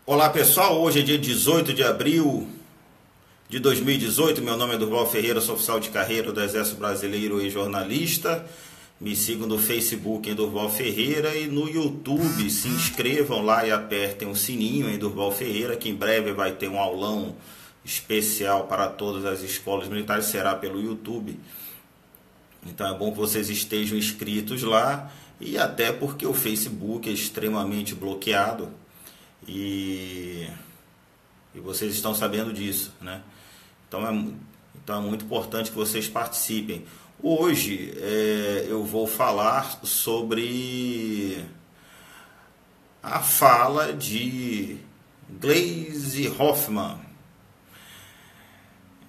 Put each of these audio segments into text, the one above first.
Olá pessoal, hoje é dia 18 de abril de 2018, meu nome é Durval Ferreira, sou oficial de carreira do Exército Brasileiro e jornalista. Me sigam no Facebook em Durval Ferreira e no YouTube, se inscrevam lá e apertem o sininho em Durval Ferreira, que em breve vai ter um aulão especial para todas as escolas militares, será pelo YouTube. Então é bom que vocês estejam inscritos lá, e até porque o Facebook é extremamente bloqueado. E vocês estão sabendo disso, né? Então é muito importante que vocês participem. Hoje eu vou falar sobre a fala de Gleisi Hoffmann.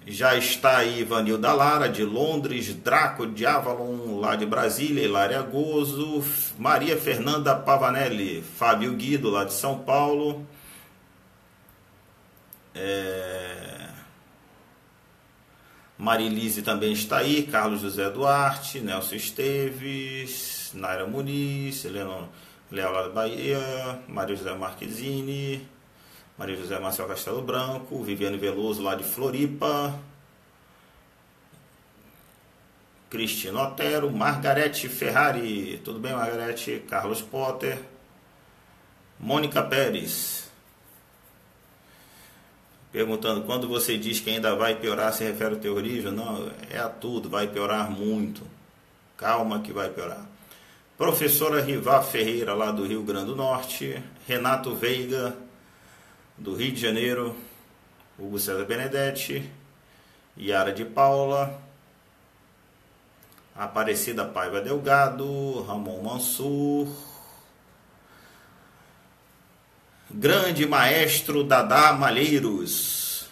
Já está aí Vanilda Lara, de Londres, Draco de Avalon, lá de Brasília, Hilária Gozo, Maria Fernanda Pavanelli, Fábio Guido, lá de São Paulo, Marilise também está aí, Carlos José Duarte, Nelson Esteves, Naira Muniz, Helena Leal, lá da Bahia, Maria José Marquezine, Maria José Marcel Castelo Branco, Viviane Veloso, lá de Floripa, Cristina Otero, Margarete Ferrari, tudo bem, Margarete? Carlos Potter, Mônica Pérez, perguntando, quando você diz que ainda vai piorar, se refere ao terrorismo? Não, é a tudo, vai piorar muito, calma que vai piorar. Professora Rivá Ferreira, lá do Rio Grande do Norte, Renato Veiga, do Rio de Janeiro, Hugo César Benedetti, Yara de Paula, Aparecida Paiva Delgado, Ramon Mansur, grande maestro Dadá Malheiros,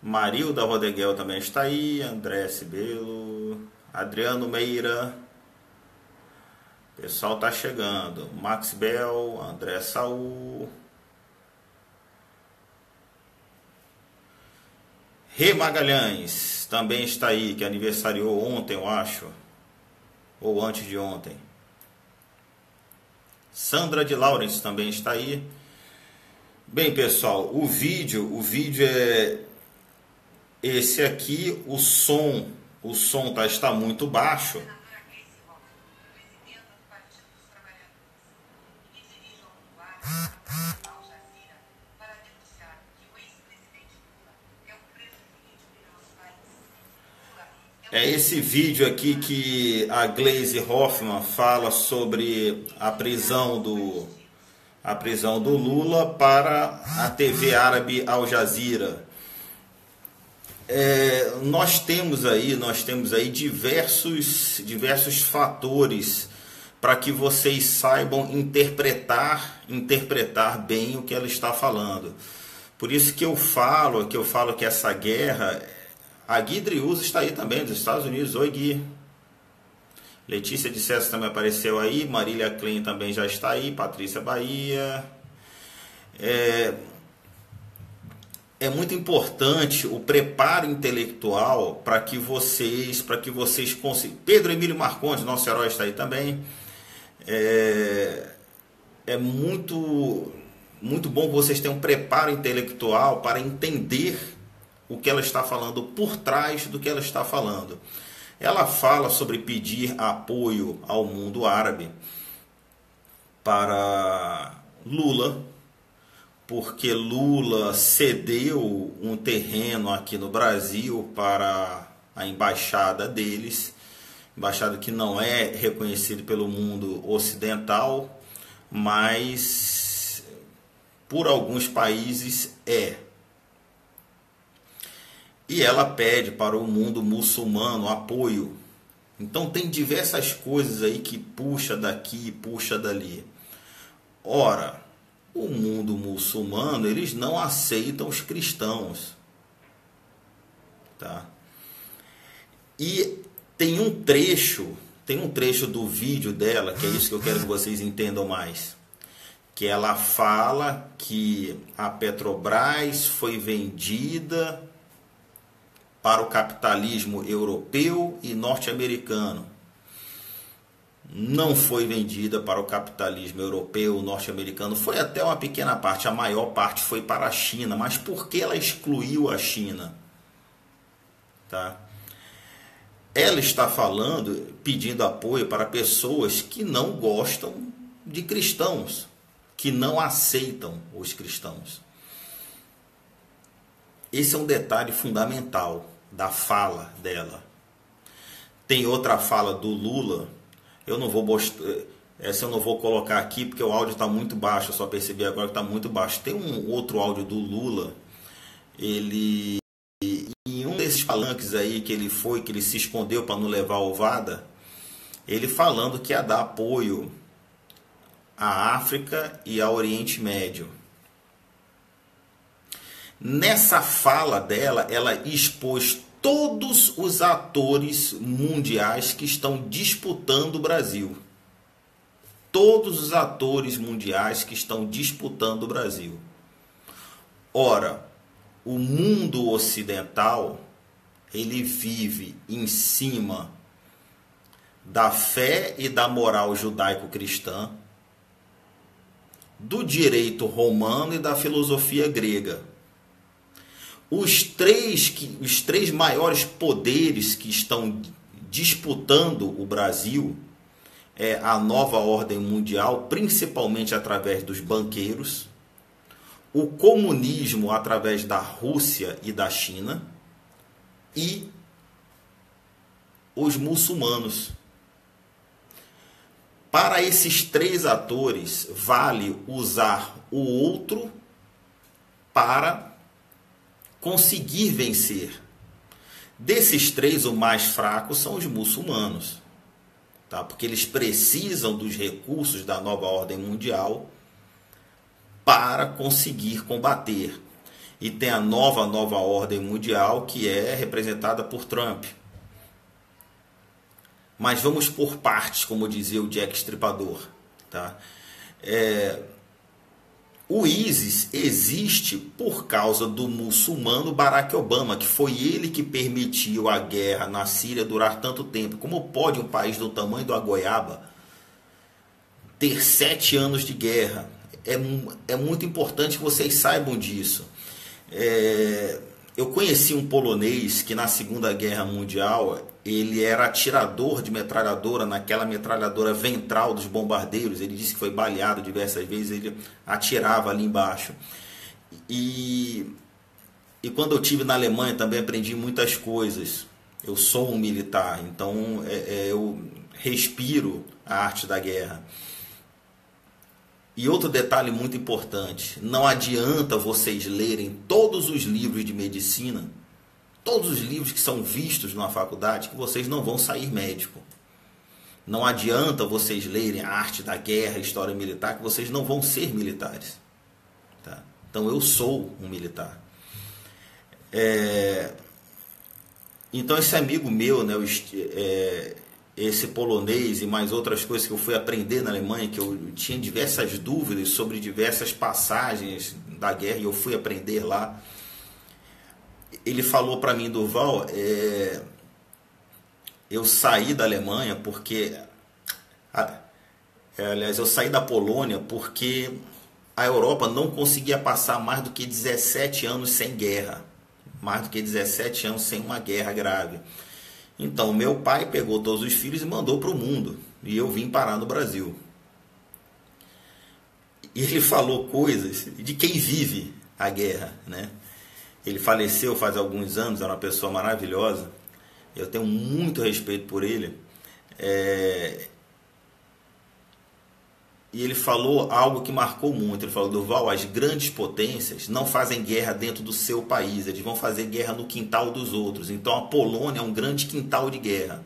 Marilda Rodeguel também está aí, André Cibelo, Adriano Meira, o pessoal tá chegando, Max Bel, André Saul, Rê Magalhães também está aí, que aniversariou ontem, eu acho, ou antes de ontem. Sandra de Laurens também está aí. Bem, pessoal, o vídeo é esse aqui. O som está muito baixo. É esse vídeo aqui que a Gleisi Hoffmann fala sobre a prisão do Lula para a TV árabe Al Jazeera. Nós temos aí diversos fatores para que vocês saibam interpretar bem o que ela está falando. Por isso que eu falo que essa guerra... A Gui Driuso está aí também, dos Estados Unidos. Oi, Gui. Letícia de César também apareceu aí. Marília Klein também já está aí. Patrícia Bahia. É muito importante o preparo intelectual para que vocês consigam. Pedro Emílio Marcondes, nosso herói, está aí também. É muito bom que vocês tenham um preparo intelectual para entender o que ela está falando, por trás do que ela está falando. Ela fala sobre pedir apoio ao mundo árabe para Lula, porque Lula cedeu um terreno aqui no Brasil para a embaixada deles, embaixada que não é reconhecida pelo mundo ocidental, mas por alguns países é. E ela pede para o mundo muçulmano apoio. Então tem diversas coisas aí que puxa daqui, puxa dali. Ora, o mundo muçulmano, eles não aceitam os cristãos. Tá? E tem um trecho do vídeo dela, que é isso que eu quero que vocês entendam mais. Que ela fala que a Petrobras foi vendida para o capitalismo europeu e norte-americano. não foi vendida para o capitalismo europeu, norte-americano, foi até uma pequena parte, a maior parte foi para a China. Mas por que ela excluiu a China? Tá? Ela está falando, pedindo apoio para pessoas que não gostam de cristãos, que não aceitam os cristãos. Esse é um detalhe fundamental da fala dela. Tem outra fala do Lula, essa eu não vou colocar aqui porque o áudio está muito baixo, eu só percebi agora que está muito baixo. Tem um outro áudio do Lula, ele, em um desses palanques aí que ele se escondeu para não levar ovada, ele falando que ia dar apoio à África e ao Oriente Médio. Nessa fala dela, ela expôs todos os atores mundiais que estão disputando o Brasil. Todos os atores mundiais que estão disputando o Brasil. Ora, o mundo ocidental, ele vive em cima da fé e da moral judaico-cristã, do direito romano e da filosofia grega. Os três maiores poderes que estão disputando o Brasil é a nova ordem mundial, principalmente através dos banqueiros, o comunismo através da Rússia e da China e os muçulmanos. Para esses três atores, vale usar o outro para conseguir vencer. Desses três, o mais fraco são os muçulmanos, tá? Porque eles precisam dos recursos da nova ordem mundial para conseguir combater. E tem a nova ordem mundial, que é representada por Trump. Mas vamos por partes, como dizia o Jack Stripador, tá? O ISIS existe por causa do muçulmano Barack Obama, que foi ele que permitiu a guerra na Síria durar tanto tempo. Como pode um país do tamanho da goiaba ter 7 anos de guerra? É muito importante que vocês saibam disso. Eu conheci um polonês que na Segunda Guerra Mundial ele era atirador de metralhadora, naquela metralhadora ventral dos bombardeiros. Ele disse que foi baleado diversas vezes, ele atirava ali embaixo. E quando eu estive na Alemanha também aprendi muitas coisas. Eu sou um militar, então eu respiro a arte da guerra. E outro detalhe muito importante, não adianta vocês lerem todos os livros de medicina, todos os livros que são vistos na faculdade, que vocês não vão sair médico. Não adianta vocês lerem a arte da guerra, a história militar, que vocês não vão ser militares. Tá? Então eu sou um militar. Então esse amigo meu, né, esse polonês e mais outras coisas que eu fui aprender na Alemanha, que eu tinha diversas dúvidas sobre diversas passagens da guerra e eu fui aprender lá. Ele falou para mim, Durval, eu saí da Alemanha porque... aliás, eu saí da Polônia porque a Europa não conseguia passar mais do que 17 anos sem guerra. Mais do que 17 anos sem uma guerra grave. Então, meu pai pegou todos os filhos e mandou para o mundo. E eu vim parar no Brasil. E ele falou coisas de quem vive a guerra, né? Ele faleceu faz alguns anos, era uma pessoa maravilhosa. Eu tenho muito respeito por ele. E ele falou algo que marcou muito. Ele falou, Durval, as grandes potências não fazem guerra dentro do seu país, eles vão fazer guerra no quintal dos outros. Então a Polônia é um grande quintal de guerra.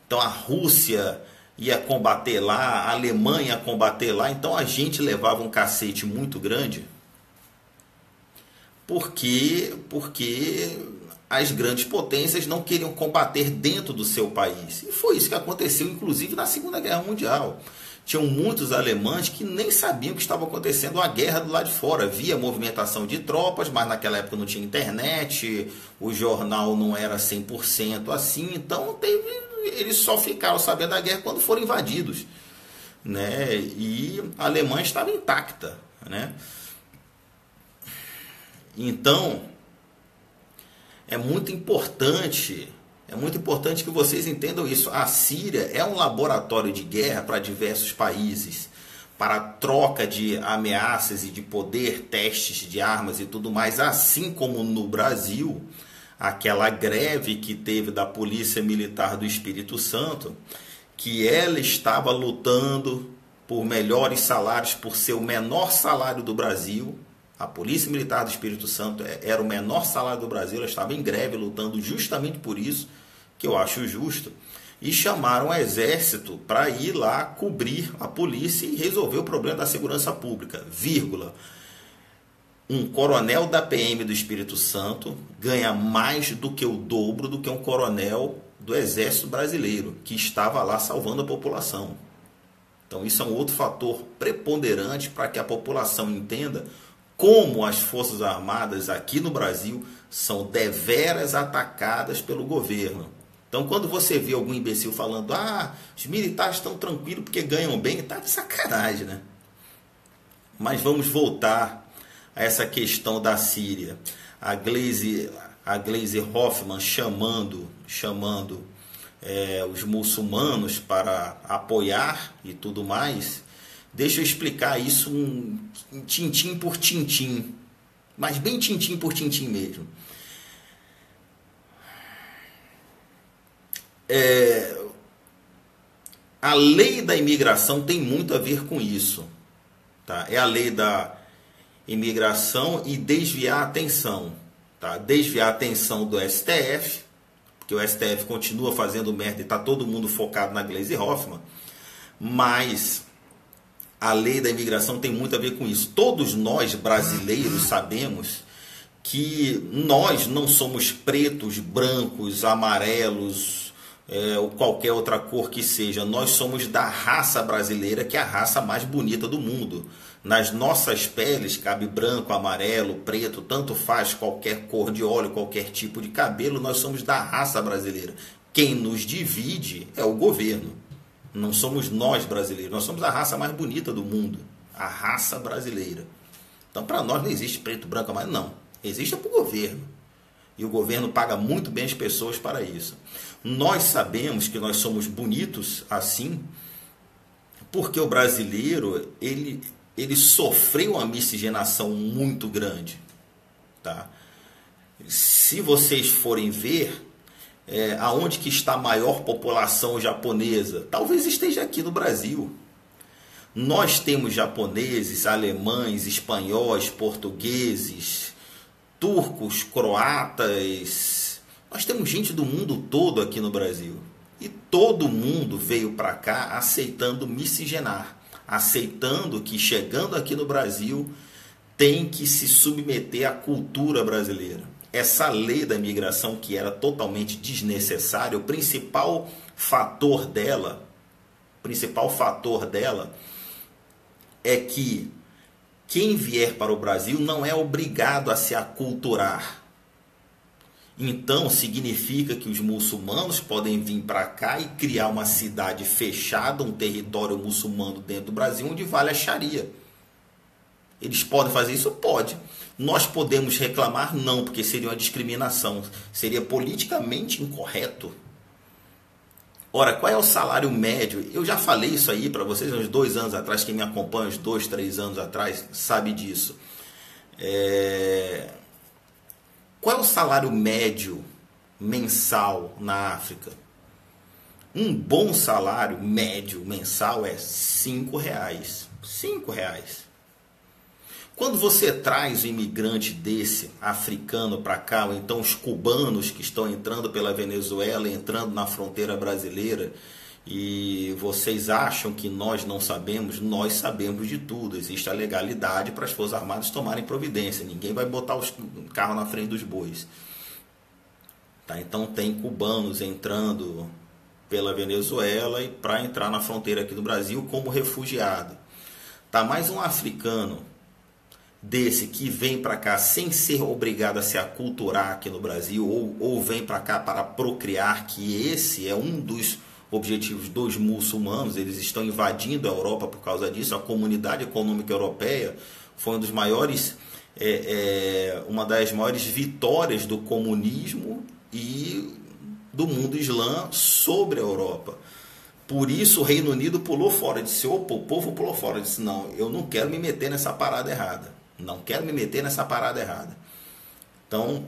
Então a Rússia ia combater lá, a Alemanha ia combater lá, então a gente levava um cacete muito grande, porque as grandes potências não queriam combater dentro do seu país. E foi isso que aconteceu, inclusive, na Segunda Guerra Mundial. Tinham muitos alemães que nem sabiam que estava acontecendo uma guerra do lado de fora. Havia movimentação de tropas, mas naquela época não tinha internet, o jornal não era 100% assim, então teve eles só ficaram sabendo da guerra quando foram invadidos, né? E a Alemanha estava intacta, né? Então, é muito importante que vocês entendam isso. A Síria é um laboratório de guerra para diversos países, para troca de ameaças e de poder, testes de armas e tudo mais, assim como no Brasil, aquela greve que teve da Polícia Militar do Espírito Santo, que ela estava lutando por melhores salários, por ser o menor salário do Brasil. A Polícia Militar do Espírito Santo era o menor salário do Brasil, ela estava em greve lutando justamente por isso, que eu acho justo, e chamaram o exército para ir lá cobrir a polícia e resolver o problema da segurança pública, vírgula. Um coronel da PM do Espírito Santo ganha mais do que o dobro do que um coronel do Exército Brasileiro, que estava lá salvando a população. Então isso é um outro fator preponderante para que a população entenda como as Forças Armadas aqui no Brasil são deveras atacadas pelo governo. Então, quando você vê algum imbecil falando, os militares estão tranquilos porque ganham bem, tá de sacanagem, né? Mas vamos voltar a essa questão da Síria. A Gleisi Hoffmann chamando os muçulmanos para apoiar e tudo mais. Deixa eu explicar isso tintim por tintim, mas bem tintim por tintim mesmo. A lei da imigração tem muito a ver com isso, tá? É a lei da imigração e desviar a atenção, tá? Desviar a atenção do STF, porque o STF continua fazendo merda e está todo mundo focado na Gleisi Hoffmann, mas a lei da imigração tem muito a ver com isso. Todos nós brasileiros sabemos que nós não somos pretos, brancos, amarelos, ou qualquer outra cor que seja. Nós somos da raça brasileira, que é a raça mais bonita do mundo. Nas nossas peles cabe branco, amarelo, preto, tanto faz qualquer cor de óleo, qualquer tipo de cabelo. Nós somos da raça brasileira. Quem nos divide é o governo. Não somos nós brasileiros, nós somos a raça mais bonita do mundo, a raça brasileira. Então, para nós não existe preto, branco, amarelo, não. Existe para o governo. E o governo paga muito bem as pessoas para isso. Nós sabemos que nós somos bonitos assim, porque o brasileiro, ele sofreu uma miscigenação muito grande. Tá? Se vocês forem ver, aonde que está a maior população japonesa? Talvez esteja aqui no Brasil. Nós temos japoneses, alemães, espanhóis, portugueses, turcos, croatas. Nós temos gente do mundo todo aqui no Brasil. E todo mundo veio para cá aceitando miscigenar, aceitando que chegando aqui no Brasil tem que se submeter à cultura brasileira. Essa lei da imigração, que era totalmente desnecessária, o principal fator dela é que quem vier para o Brasil não é obrigado a se aculturar. Então significa que os muçulmanos podem vir para cá e criar uma cidade fechada, um território muçulmano dentro do Brasil, onde vale a Sharia. Eles podem fazer isso? Pode. Nós podemos reclamar? Não, porque seria uma discriminação. Seria politicamente incorreto. Ora, qual é o salário médio? Eu já falei isso aí para vocês uns 2 anos atrás. Quem me acompanha uns 2, 3 anos atrás sabe disso. Qual é o salário médio mensal na África? Um bom salário médio mensal é R$5. R$5. Quando você traz um imigrante desse, africano, para cá, ou então os cubanos que estão entrando pela Venezuela, entrando na fronteira brasileira, e vocês acham que nós não sabemos, nós sabemos de tudo. Existe a legalidade para as Forças Armadas tomarem providência. Ninguém vai botar os carros na frente dos bois. Tá? Então tem cubanos entrando pela Venezuela e para entrar na fronteira aqui do Brasil como refugiado. Tá? Mais um africano desse que vem para cá sem ser obrigado a se aculturar aqui no Brasil, ou vem para cá para procriar, que esse é um dos objetivos dos muçulmanos, eles estão invadindo a Europa por causa disso. A Comunidade Econômica Europeia foi um dos maiores, uma das maiores vitórias do comunismo e do mundo islã sobre a Europa. Por isso o Reino Unido pulou fora, disse, opa, o povo pulou fora, disse, não, eu não quero me meter nessa parada errada, não quero me meter nessa parada errada. Então,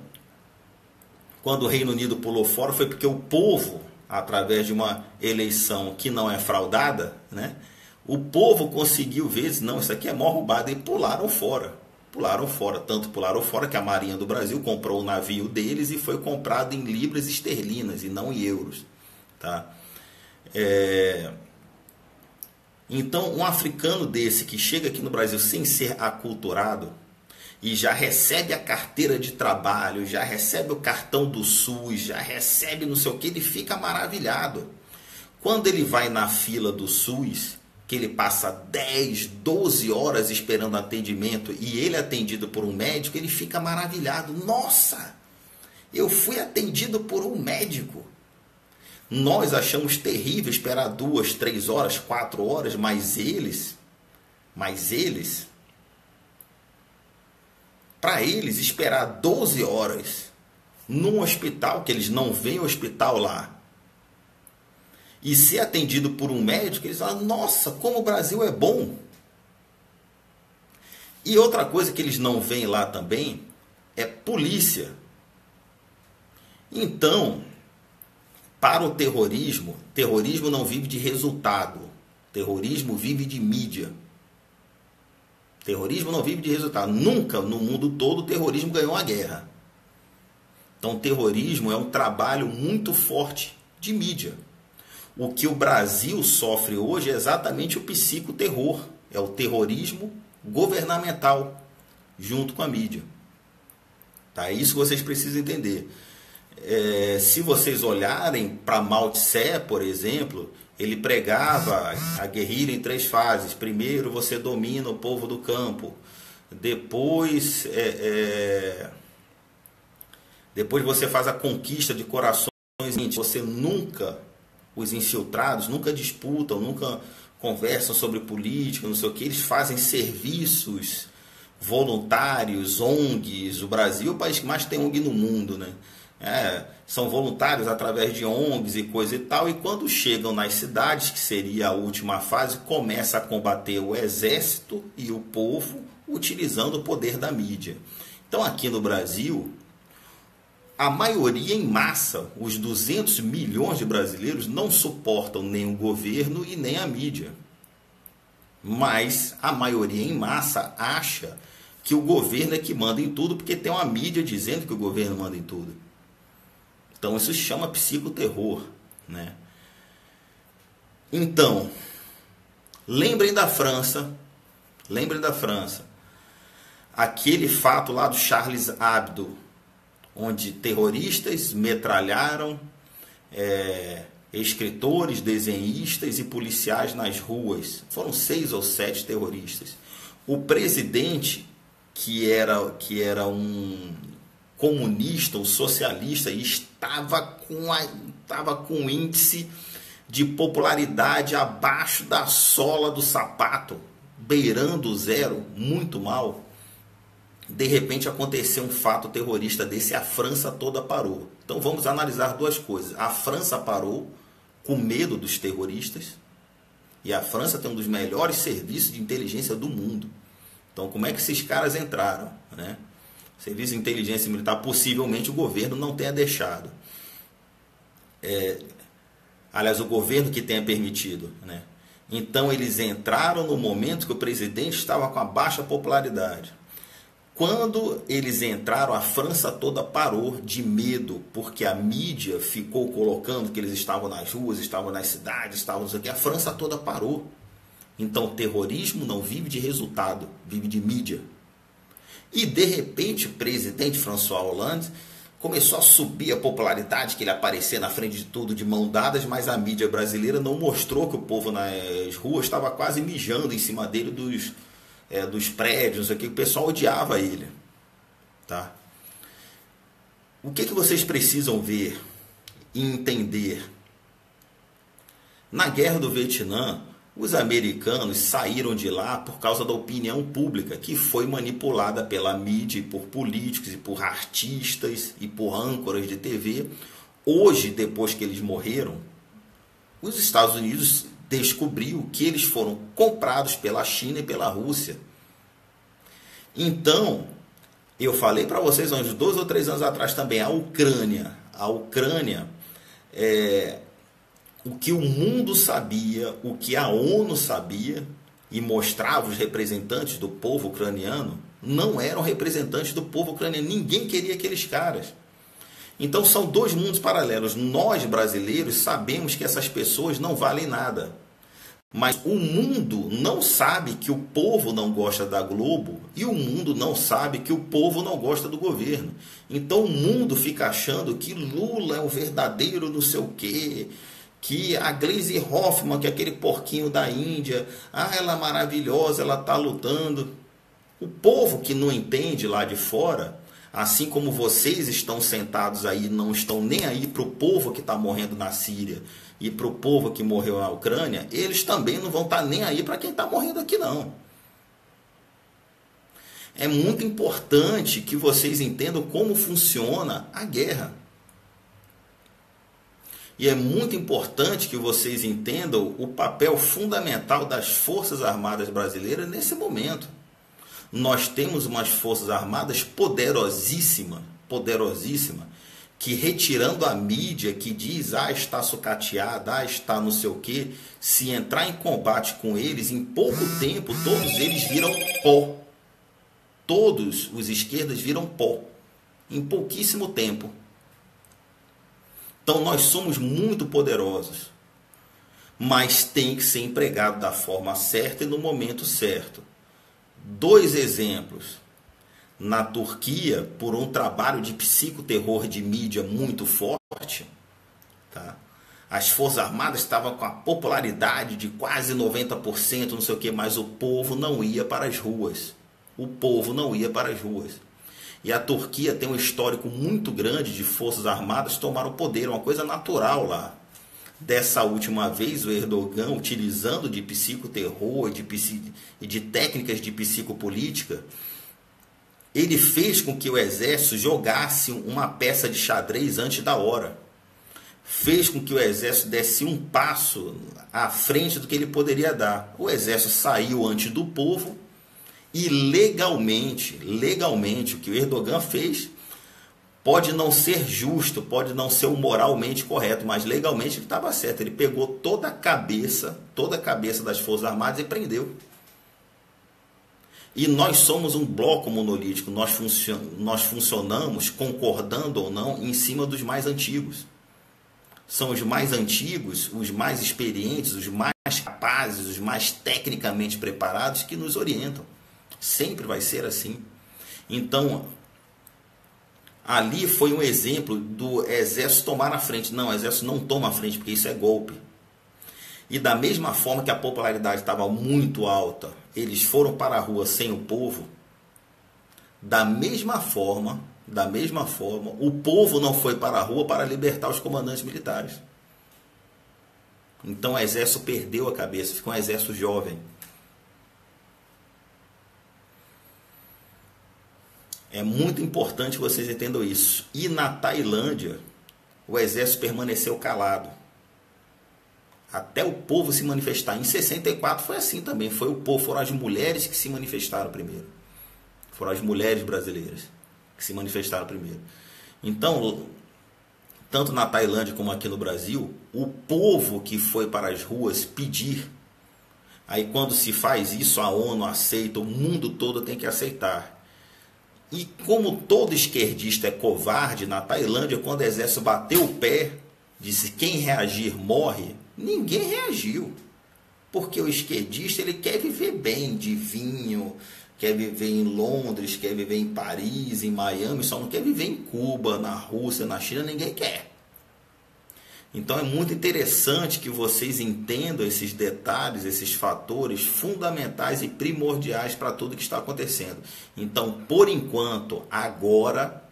quando o Reino Unido pulou fora, foi porque o povo, através de uma eleição que não é fraudada, né, o povo conseguiu ver, não, isso aqui é mó roubado, e pularam fora. Pularam fora, tanto pularam fora que a Marinha do Brasil comprou o navio deles e foi comprado em libras esterlinas e não em euros. Tá? Então, um africano desse que chega aqui no Brasil sem ser aculturado e já recebe a carteira de trabalho, já recebe o cartão do SUS, já recebe não sei o que, ele fica maravilhado. Quando ele vai na fila do SUS, que ele passa 10, 12 horas esperando atendimento e ele é atendido por um médico, ele fica maravilhado. Nossa, eu fui atendido por um médico. Nós achamos terrível esperar 2, 3 horas, 4 horas, mas eles, para eles esperar 12 horas num hospital, que eles não veem o hospital lá, e ser atendido por um médico, eles falam, nossa, como o Brasil é bom. E outra coisa que eles não veem lá também é polícia. Então, para o terrorismo não vive de resultado. Terrorismo vive de mídia. Terrorismo não vive de resultado. Nunca no mundo todo o terrorismo ganhou a guerra. Então, terrorismo é um trabalho muito forte de mídia. O que o Brasil sofre hoje é exatamente o psicoterror. É o terrorismo governamental, junto com a mídia. Tá? É isso que vocês precisam entender. Se vocês olharem para Mao Tse, por exemplo, ele pregava a guerrilha em 3 fases. Primeiro, você domina o povo do campo. Depois você faz a conquista de corações. Você nunca... Os infiltrados nunca disputam, nunca conversam sobre política, não sei o que. Eles fazem serviços voluntários, ONGs. O Brasil é o país que mais tem ONG no mundo, né? São voluntários através de ONGs e coisa e tal. E quando chegam nas cidades, que seria a última fase, começa a combater o exército e o povo utilizando o poder da mídia. Então aqui no Brasil... A maioria em massa, os 200 milhões de brasileiros, não suportam nem o governo e nem a mídia. Mas a maioria em massa acha que o governo é que manda em tudo, porque tem uma mídia dizendo que o governo manda em tudo. Então isso se chama psicoterror, né? Então, lembrem da França. Aquele fato lá do Charles Hebdo, onde terroristas metralharam escritores, desenhistas e policiais nas ruas. Foram 6 ou 7 terroristas. O presidente, que era um comunista, um socialista, e estava com um índice de popularidade abaixo da sola do sapato, beirando o zero, muito mal. De repente aconteceu um fato terrorista desse e a França toda parou. Então vamos analisar 2 coisas. A França parou com medo dos terroristas. E a França tem um dos melhores serviços de inteligência do mundo. Então como é que esses caras entraram, né? Serviço de inteligência militar, possivelmente o governo não tenha deixado. Aliás, o governo que tenha permitido, né? Então eles entraram no momento que o presidente estava com a baixa popularidade. Quando eles entraram, a França toda parou de medo, porque a mídia ficou colocando que eles estavam nas ruas, estavam nas cidades, estavam não sei o que. A França toda parou. Então, o terrorismo não vive de resultado, vive de mídia. E, de repente, o presidente François Hollande começou a subir a popularidade, que ele aparecia na frente de tudo de mão dadas, mas a mídia brasileira não mostrou que o povo nas ruas estava quase mijando em cima dele dos dos prédios, não sei o que, o pessoal odiava ele. Tá? O que vocês precisam ver e entender? Na Guerra do Vietnã, os americanos saíram de lá por causa da opinião pública, que foi manipulada pela mídia, e por políticos, e por artistas, e por âncoras de TV. Hoje, depois que eles morreram, os Estados Unidos descobriu que eles foram comprados pela China e pela Rússia. Então, eu falei para vocês há uns 2 ou 3 anos atrás também, a Ucrânia, o que o mundo sabia, o que a ONU sabia e mostrava os representantes do povo ucraniano, não eram representantes do povo ucraniano. Ninguém queria aqueles caras. Então são 2 mundos paralelos. Nós, brasileiros, sabemos que essas pessoas não valem nada. Mas o mundo não sabe que o povo não gosta da Globo e o mundo não sabe que o povo não gosta do governo. Então o mundo fica achando que Lula é o verdadeiro não sei o quê, que a Gleisi Hoffmann, que é aquele porquinho da Índia, ela é maravilhosa, ela está lutando. O povo que não entende lá de fora, assim como vocês estão sentados aí, não estão nem aí para o povo que está morrendo na Síria e para o povo que morreu na Ucrânia, eles também não vão estar nem aí para quem está morrendo aqui não. É muito importante que vocês entendam como funciona a guerra. E é muito importante que vocês entendam o papel fundamental das Forças Armadas brasileiras nesse momento. Nós temos umas Forças Armadas poderosíssimas, que retirando a mídia que diz, está sucateada, está não sei o quê, se entrar em combate com eles, em pouco tempo, todos eles viram pó. Todos os esquerdas viram pó, em pouquíssimo tempo. Então nós somos muito poderosos, mas tem que ser empregado da forma certa e no momento certo. 2 exemplos. Na Turquia, por um trabalho de psicoterror de mídia muito forte, tá? As Forças Armadas estavam com a popularidade de quase 90%, não sei o que, mas o povo não ia para as ruas. O povo não ia para as ruas. E a Turquia tem um histórico muito grande de Forças Armadas tomar o poder, uma coisa natural lá. Dessa última vez, o Erdogan, utilizando de psicoterror e de técnicas de psicopolítica, ele fez com que o exército jogasse uma peça de xadrez antes da hora. Fez com que o exército desse um passo à frente do que ele poderia dar. O exército saiu antes do povo e legalmente, o que o Erdogan fez pode não ser justo, pode não ser o moralmente correto, mas legalmente ele estava certo. Ele pegou toda a cabeça das Forças Armadas e prendeu. E nós somos um bloco monolítico, nós funcionamos, concordando ou não, em cima dos mais antigos. São os mais antigos, os mais experientes, os mais capazes, os mais tecnicamente preparados que nos orientam. Sempre vai ser assim. Então, ali foi um exemplo do exército tomar a frente. Não, o exército não toma a frente, porque isso é golpe. E da mesma forma que a popularidade estava muito alta, eles foram para a rua sem o povo, da mesma forma, o povo não foi para a rua para libertar os comandantes militares. Então o exército perdeu a cabeça, ficou um exército jovem. É muito importante que vocês entendam isso. E na Tailândia, o exército permaneceu calado. Até o povo se manifestar. Em 64 foi assim também. Foi o povo, foram as mulheres que se manifestaram primeiro. Foram as mulheres brasileiras que se manifestaram primeiro. Então, tanto na Tailândia como aqui no Brasil, o povo que foi para as ruas pedir. Aí quando se faz isso, a ONU aceita, o mundo todo tem que aceitar. E como todo esquerdista é covarde, na Tailândia, quando o exército bateu o pé, disse quem reagir morre, ninguém reagiu. Porque o esquerdista ele quer viver bem, de vinho, quer viver em Londres, quer viver em Paris, em Miami, só não quer viver em Cuba, na Rússia, na China, ninguém quer. Então é muito interessante que vocês entendam esses detalhes, esses fatores fundamentais e primordiais para tudo que está acontecendo. Então, por enquanto, agora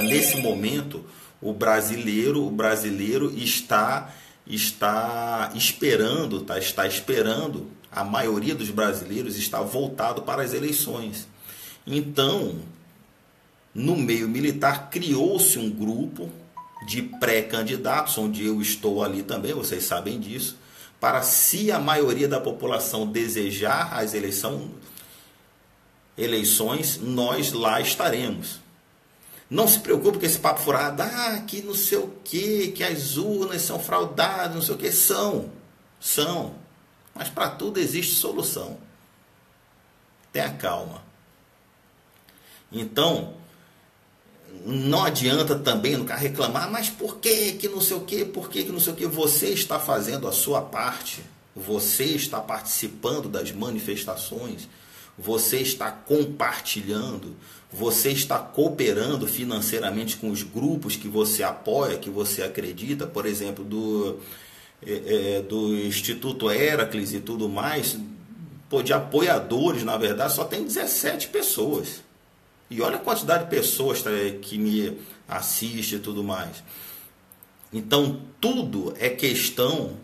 nesse momento, o brasileiro está esperando, está esperando, a maioria dos brasileiros está voltado para as eleições. Então, no meio militar criou-se um grupo de pré-candidatos, onde eu estou ali também, vocês sabem disso, para, se a maioria da população desejar as eleições, nós lá estaremos. Não se preocupe com esse papo furado, que não sei o que as urnas são fraudadas, não sei o que, são, mas para tudo existe solução. Tenha calma. Então, não adianta também no cara reclamar, mas por que não sei o que, você está fazendo a sua parte, você está participando das manifestações, você está compartilhando, você está cooperando financeiramente com os grupos que você apoia, que você acredita, por exemplo, do Instituto Heracles e tudo mais, de apoiadores, na verdade, só tem 17 pessoas. E olha a quantidade de pessoas que me assiste e tudo mais. Então, tudo é questão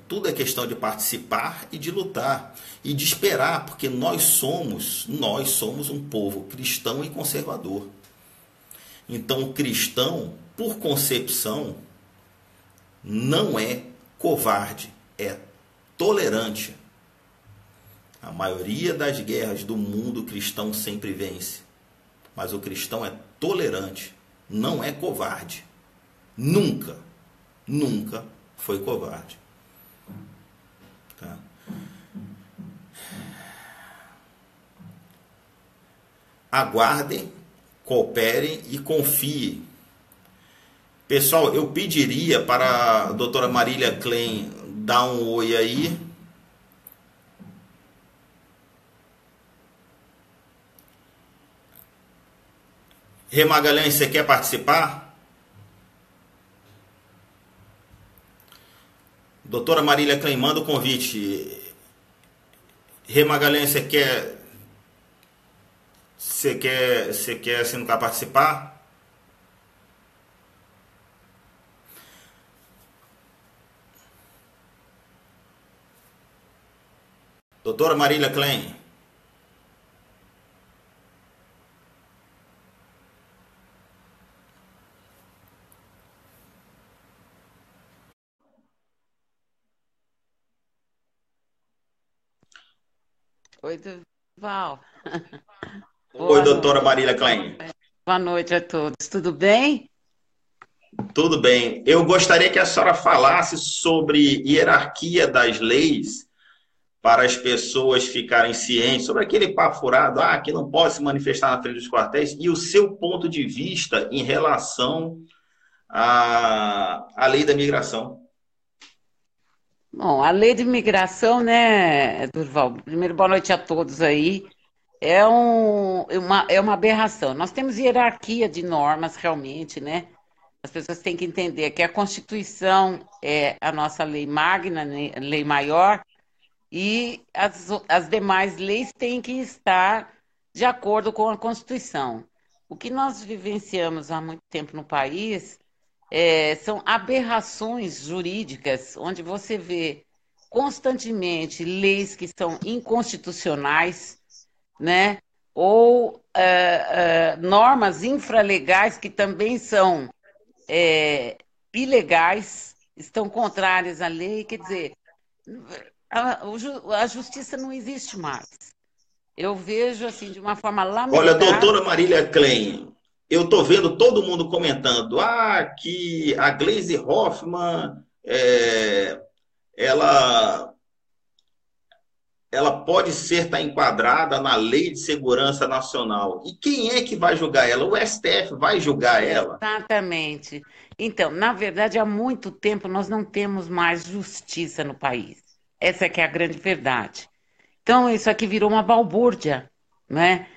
de participar e de lutar. E de esperar, porque nós somos um povo cristão e conservador. Então, o cristão, por concepção, não é covarde, é tolerante. A maioria das guerras do mundo, o cristão sempre vence. Mas o cristão é tolerante, não é covarde. Nunca foi covarde. Tá? Aguardem, cooperem e confiem. Pessoal, eu pediria para a doutora Marília Klein dar um oi aí. Rê Magalhães, você quer participar? Doutora Marília Klein, manda o convite. Rê Magalhães, você quer assim, não quer participar? Doutora Marília Klein. Oi, Duval. Oi, doutora Marília Klein. Boa noite a todos. Tudo bem? Tudo bem. Eu gostaria que a senhora falasse sobre hierarquia das leis para as pessoas ficarem cientes sobre aquele papo furado, que não pode se manifestar na frente dos quartéis, e o seu ponto de vista em relação à lei da migração. Bom, a lei de imigração, né, Durval? Primeiro, boa noite a todos aí. É uma aberração. Nós temos hierarquia de normas, realmente, né? As pessoas têm que entender que a Constituição é a nossa lei magna, né, lei maior, e as demais leis têm que estar de acordo com a Constituição. O que nós vivenciamos há muito tempo no país são aberrações jurídicas, onde você vê constantemente leis que são inconstitucionais, né? Ou normas infralegais que também são ilegais, estão contrárias à lei. Quer dizer, a justiça não existe mais. Eu vejo assim de uma forma Olha, lamentável. doutora Marília Klein, eu estou vendo todo mundo comentando que a Gleisi Hoffmann ela pode estar enquadrada na Lei de Segurança Nacional. E quem é que vai julgar ela? O STF vai julgar ela? Exatamente. Então, na verdade, há muito tempo nós não temos mais justiça no país. Essa é que é a grande verdade. Então, isso aqui virou uma balbúrdia, né?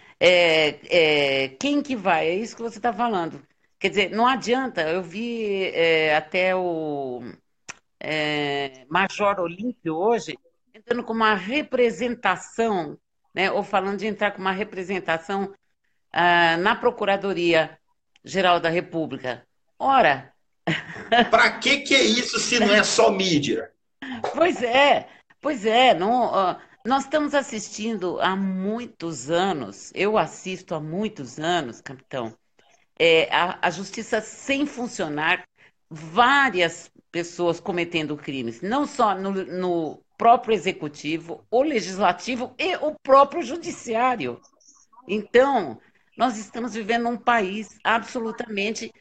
Quem que vai? É isso que você está falando. Quer dizer, não adianta, eu vi até o Major Olímpio hoje entrando com uma representação, né, ou falando de entrar com uma representação na Procuradoria-Geral da República. Ora, Para que é isso se não é só mídia? pois é, pois é, não, nós estamos assistindo há muitos anos, eu assisto há muitos anos, capitão, a justiça sem funcionar, várias pessoas cometendo crimes, não só no próprio executivo, o legislativo e o próprio judiciário. Então, nós estamos vivendo um país absolutamente.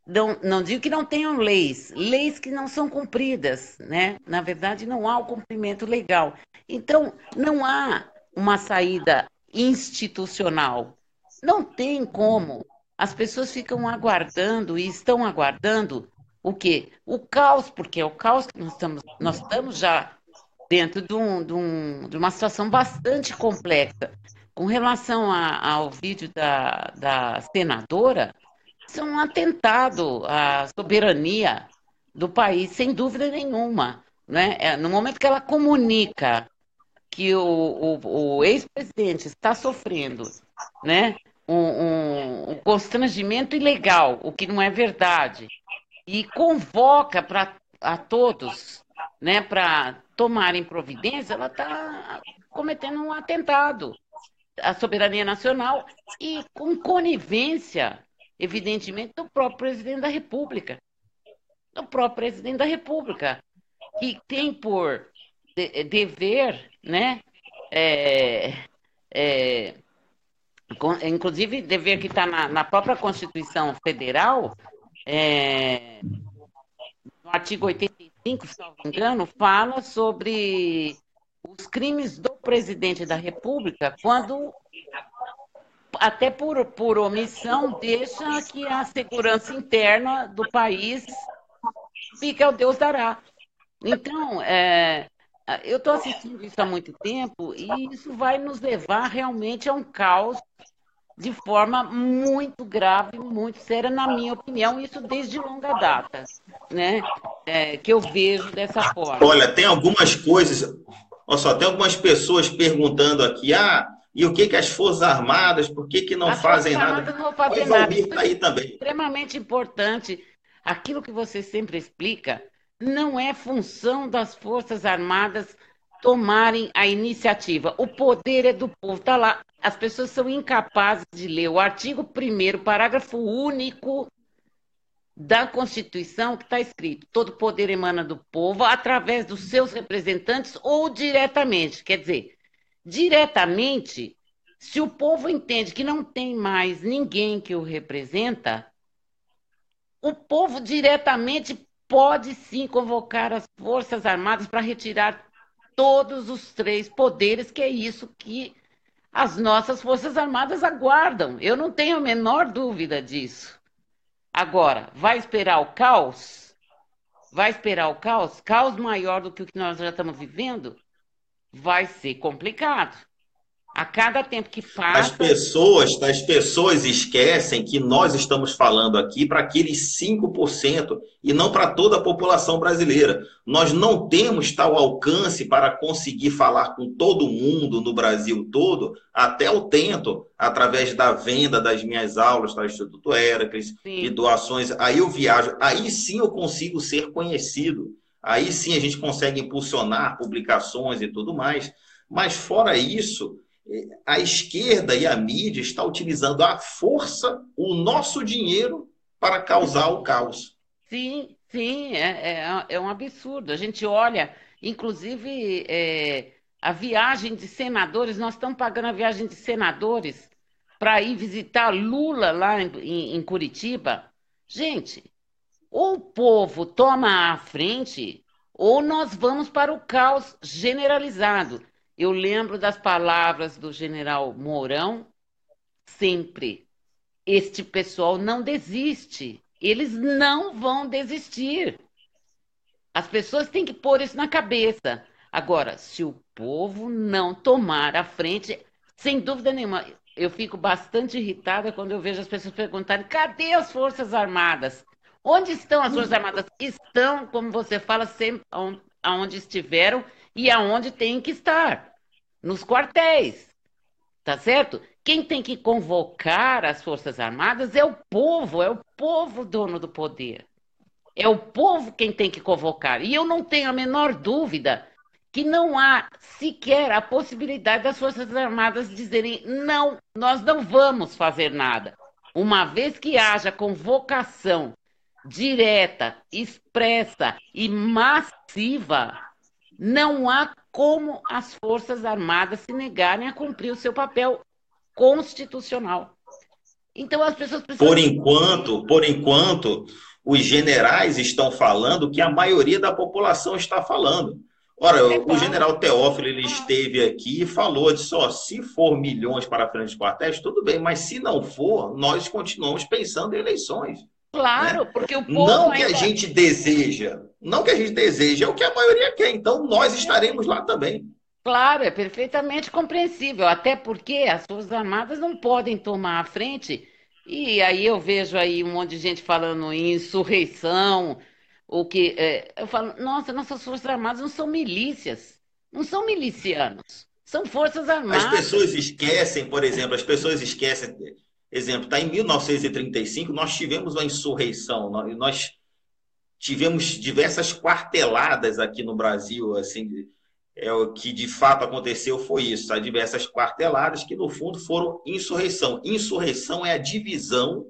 Não digo que não tenham leis, leis que não são cumpridas, né? Na verdade, não há o cumprimento legal. Então, não há uma saída institucional. Não tem como. As pessoas ficam aguardando e estão aguardando o quê? O caos, porque é o caos que nós estamos já dentro de uma situação bastante complexa. Com relação ao vídeo da senadora, isso é um atentado à soberania do país, sem dúvida nenhuma. Né? No momento que ela comunica que o ex-presidente está sofrendo, né, um constrangimento ilegal, o que não é verdade, e convoca a todos, né, para tomarem providência, ela está cometendo um atentado à soberania nacional e com conivência, evidentemente, do próprio presidente da República. Do próprio presidente da República, que tem por dever, né, é, é, inclusive dever que está na própria Constituição Federal, é, no artigo 85, se não me engano, fala sobre os crimes do presidente da República, quando, até por omissão, deixa que a segurança interna do país fique ao Deus dará. Então, eu estou assistindo isso há muito tempo e isso vai nos levar realmente a um caos de forma muito grave, muito séria, na minha opinião, isso desde longa data, né? Que eu vejo dessa forma. Olha, tem algumas coisas. Olha só, tem algumas pessoas perguntando aqui, e o que as Forças Armadas, por que não As Forças fazem nada? Armadas não vão O fazer nada. Ivalmir Isso está é aí também. extremamente importante. Aquilo que você sempre explica não é função das Forças Armadas tomarem a iniciativa. O poder é do povo. Está lá. As pessoas são incapazes de ler o artigo 1º, parágrafo único da Constituição, que está escrito: todo poder emana do povo através dos seus representantes ou diretamente. Quer dizer, diretamente, se o povo entende que não tem mais ninguém que o representa, o povo diretamente pode sim convocar as Forças Armadas para retirar todos os 3 poderes, que é isso que as nossas Forças Armadas aguardam. Eu não tenho a menor dúvida disso. Agora, vai esperar o caos? Vai esperar o caos? Caos maior do que o que nós já estamos vivendo? Vai ser complicado. A cada tempo que passa. As pessoas esquecem que nós estamos falando aqui para aqueles 5% e não para toda a população brasileira. Nós não temos tal alcance para conseguir falar com todo mundo no Brasil todo. Até eu tento, através da venda das minhas aulas do Instituto Héracles, de Sim. doações. Aí eu viajo, aí sim eu consigo ser conhecido. Aí sim a gente consegue impulsionar publicações e tudo mais. Mas fora isso, a esquerda e a mídia está utilizando a força, o nosso dinheiro, para causar o caos. Sim, sim, é um absurdo. A gente olha, inclusive, a viagem de senadores, nós estamos pagando a viagem de senadores para ir visitar Lula lá em Curitiba. Gente, ou o povo toma a frente, ou nós vamos para o caos generalizado. Eu lembro das palavras do general Mourão sempre. Este pessoal não desiste. Eles não vão desistir. As pessoas têm que pôr isso na cabeça. Agora, se o povo não tomar a frente, sem dúvida nenhuma, eu fico bastante irritada quando eu vejo as pessoas perguntarem: cadê as Forças Armadas? Onde estão as Forças Armadas? Estão, como você fala, sempre aonde estiveram e aonde têm que estar, nos quartéis, tá certo? Quem tem que convocar as Forças Armadas é o povo dono do poder. É o povo quem tem que convocar. E eu não tenho a menor dúvida que não há sequer a possibilidade das Forças Armadas dizerem: não, nós não vamos fazer nada. Uma vez que haja convocação direta, expressa e massiva, não há como as Forças Armadas se negarem a cumprir o seu papel constitucional. Então as pessoas precisam. Por enquanto, os generais estão falando que a maioria da população está falando. Ora, É o claro, general Teófilo ele esteve aqui e falou de só se for milhões para frente dos quartéis, tudo bem, mas se não for, nós continuamos pensando em eleições, né? claro, porque o povo Não que a ainda. gente deseja, não que a gente deseja, é o que a maioria quer. Então nós estaremos lá também. Claro, é perfeitamente compreensível, até porque as Forças Armadas não podem tomar a frente, e aí eu vejo aí um monte de gente falando em insurreição, eu falo: nossa, nossas Forças Armadas não são milícias, não são milicianos, são Forças As Armadas. pessoas esquecem, por exemplo, as pessoas esquecem, exemplo, está em 1935, nós tivemos uma insurreição, nós tivemos diversas quarteladas aqui no Brasil, assim, o que de fato aconteceu foi isso, tá? Diversas quarteladas que no fundo foram insurreição. Insurreição é a divisão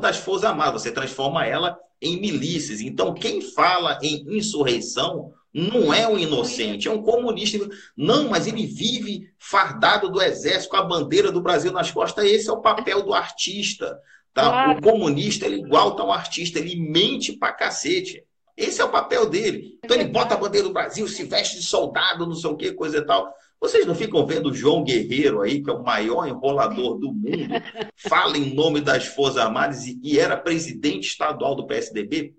das Forças Armadas, você transforma ela em milícias. Então, quem fala em insurreição não é um inocente, é um comunista. Não, mas ele vive fardado do exército com a bandeira do Brasil nas costas. Esse é o papel do artista. Tá? O Claro, comunista, ele igual tá um artista, ele mente pra cacete. Esse é o papel dele. é Então ele bota a verdade. bandeira do Brasil, se veste de soldado, não sei o que, coisa e tal. Vocês não ficam vendo o João Guerreiro aí, que é o maior enrolador do mundo, fala em nome das Forças Armadas e era presidente estadual do PSDB?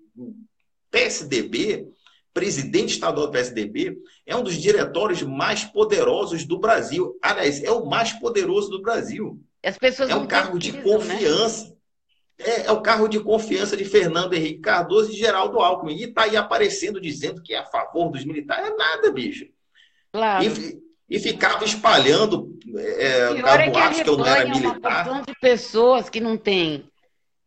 PSDB, presidente estadual do PSDB, é um dos diretórios mais poderosos do Brasil. Aliás, é o mais poderoso do Brasil. As pessoas É não um cargo de pesquisam, né? confiança. É o cargo de confiança de Fernando Henrique Cardoso e Geraldo Alckmin. E está aí aparecendo dizendo que é a favor dos militares. É nada, bicho. Claro. E ficava espalhando Pior é que boatos que eu não era arrebanha uma militar. porção de pessoas que não têm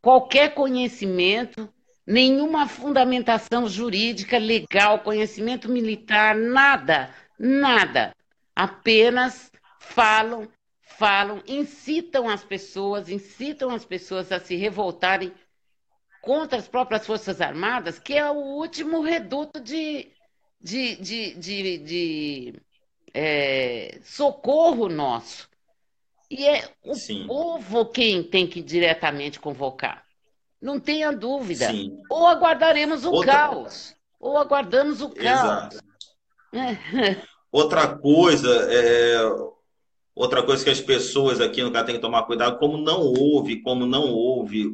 qualquer conhecimento, nenhuma fundamentação jurídica, legal, conhecimento militar, nada, nada. Apenas falam, falam, incitam as pessoas a se revoltarem contra as próprias Forças Armadas, que é o último reduto de socorro nosso. E é o Sim, povo quem tem que diretamente convocar. Não tenha dúvida. sim. Ou aguardaremos o Outra, caos, ou aguardamos o caos. exato. Né? Outra coisa, é, outra coisa que as pessoas aqui no caso têm que tomar cuidado, como não houve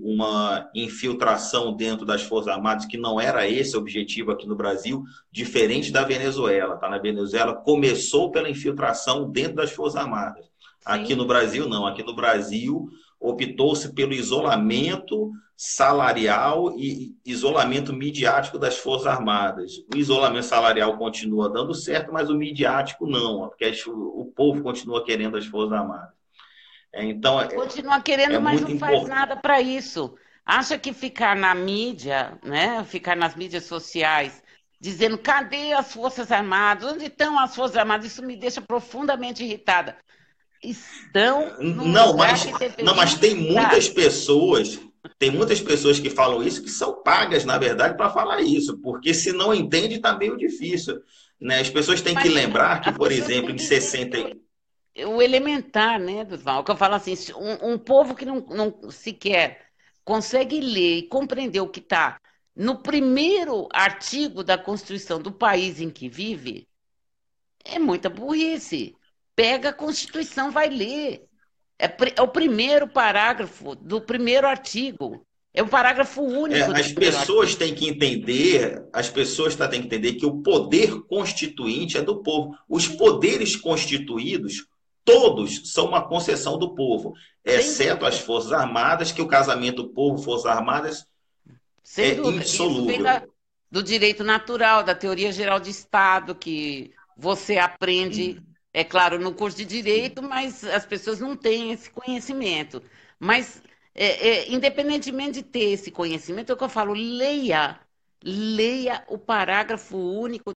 uma infiltração dentro das Forças Armadas, que não era esse o objetivo aqui no Brasil, diferente da Venezuela, tá? Na Venezuela começou pela infiltração dentro das Forças Armadas. Aqui no Sim, Brasil, não. Aqui no Brasil optou-se pelo isolamento salarial e isolamento midiático das Forças Armadas. O isolamento salarial continua dando certo, mas o midiático não, porque o povo continua querendo as Forças Armadas. Então, continua é querendo, mas muito não faz importante. nada para isso. Acha que ficar na mídia, né? Ficar nas mídias sociais, dizendo: cadê as Forças Armadas? Onde estão as Forças Armadas? Isso me deixa profundamente irritada. Estão no Não, lugar mas, que não, deveriam mas estar. tem muitas pessoas que falam isso que são pagas, na verdade, para falar isso, porque se não entende, está meio difícil. Né? As pessoas têm que Imagina, lembrar que, as por pessoas exemplo, têm em que entender 60. o elementar, né, Duval? Que eu falo assim: se um povo que não sequer consegue ler e compreender o que está no primeiro artigo da Constituição do país em que vive, é muita burrice. Pega a Constituição, vai ler. É o primeiro parágrafo do primeiro artigo. É o parágrafo único do As primeiro pessoas artigo. têm que entender, têm que entender que o poder constituinte é do povo. Os poderes constituídos, todos são uma concessão do povo, Sem exceto as dúvida. Forças Armadas, que o casamento povo-Forças Armadas Sem é dúvida. Isso vem indissolúvel. do direito natural, da teoria geral de Estado, que você aprende, Sim, é claro, no curso de sim. direito, mas as pessoas não têm esse conhecimento. Mas, independentemente de ter esse conhecimento, é o que eu falo, leia o parágrafo único